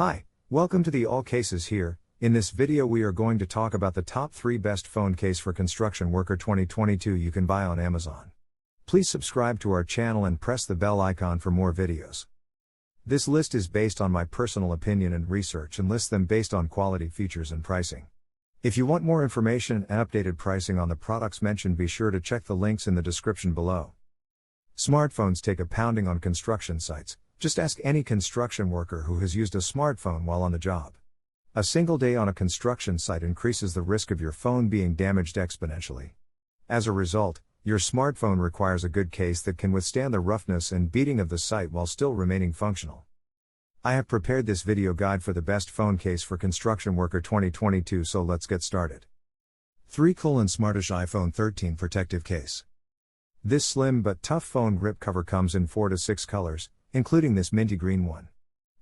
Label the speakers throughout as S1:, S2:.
S1: Hi, welcome to the All Cases Here. In this video we are going to talk about the top 3 best phone case for construction worker 2022 you can buy on Amazon. Please subscribe to our channel and press the bell icon for more videos. This list is based on my personal opinion and research and lists them based on quality, features and pricing. If you want more information and updated pricing on the products mentioned, be sure to check the links in the description below. Smartphones take a pounding on construction sites. Just ask any construction worker who has used a smartphone while on the job. A single day on a construction site increases the risk of your phone being damaged exponentially. As a result, your smartphone requires a good case that can withstand the roughness and beating of the site while still remaining functional. I have prepared this video guide for the best phone case for construction worker 2022, so let's get started. 3. Smartish iPhone 13 Protective Case. This slim but tough phone grip cover comes in 4 to 6 colors, including this minty green one.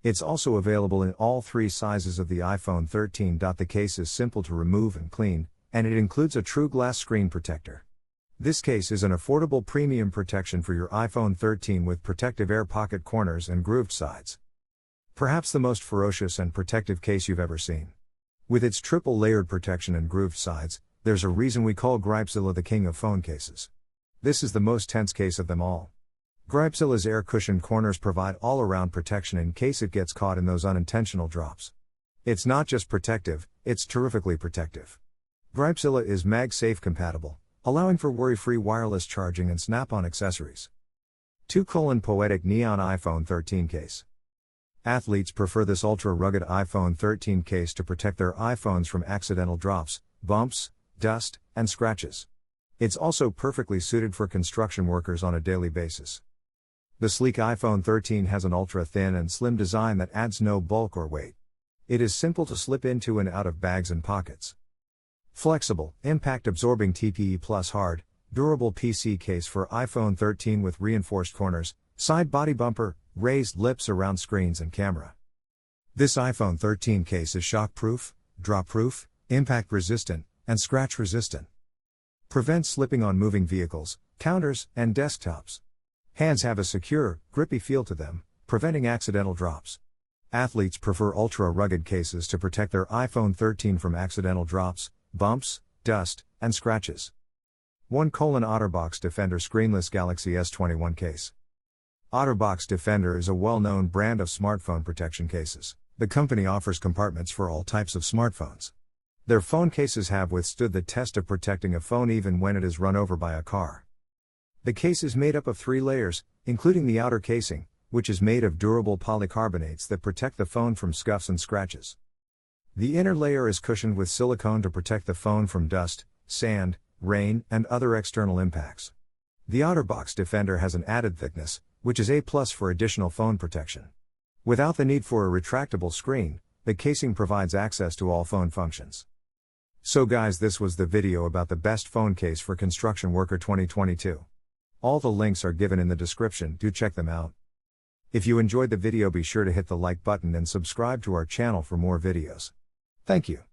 S1: It's also available in all 3 sizes of the iPhone 13. The case is simple to remove and clean, and it includes a true glass screen protector. This case is an affordable premium protection for your iPhone 13 with protective air pocket corners and grooved sides. Perhaps the most ferocious and protective case you've ever seen. With its triple layered protection and grooved sides, there's a reason we call Gripezilla the king of phone cases. This is the most tense case of them all. Gripezilla's air cushioned corners provide all-around protection in case it gets caught in those unintentional drops. It's not just protective, it's terrifically protective. Gripezilla is MagSafe compatible, allowing for worry-free wireless charging and snap-on accessories. 2. Poetic Neon iPhone 13 Case. Athletes prefer this ultra-rugged iPhone 13 case to protect their iPhones from accidental drops, bumps, dust, and scratches. It's also perfectly suited for construction workers on a daily basis. The sleek iPhone 13 has an ultra-thin and slim design that adds no bulk or weight. It is simple to slip into and out of bags and pockets. Flexible, impact-absorbing TPE plus hard, durable PC case for iPhone 13 with reinforced corners, side body bumper, raised lips around screens and camera. This iPhone 13 case is shock-proof, drop-proof, impact-resistant, and scratch-resistant. Prevents slipping on moving vehicles, counters, and desktops. Hands have a secure, grippy feel to them, preventing accidental drops. Athletes prefer ultra-rugged cases to protect their iPhone 13 from accidental drops, bumps, dust, and scratches. 1. Otterbox Defender Screenless Galaxy S21 Case. Otterbox Defender is a well-known brand of smartphone protection cases. The company offers compartments for all types of smartphones. Their phone cases have withstood the test of protecting a phone even when it is run over by a car. The case is made up of 3 layers, including the outer casing, which is made of durable polycarbonates that protect the phone from scuffs and scratches. The inner layer is cushioned with silicone to protect the phone from dust, sand, rain, and other external impacts. The Otterbox Defender has an added thickness, which is A+ for additional phone protection. Without the need for a retractable screen, the casing provides access to all phone functions. So guys, this was the video about the best phone case for construction worker 2022. All the links are given in the description, do check them out. If you enjoyed the video, be sure to hit the like button and subscribe to our channel for more videos. Thank you.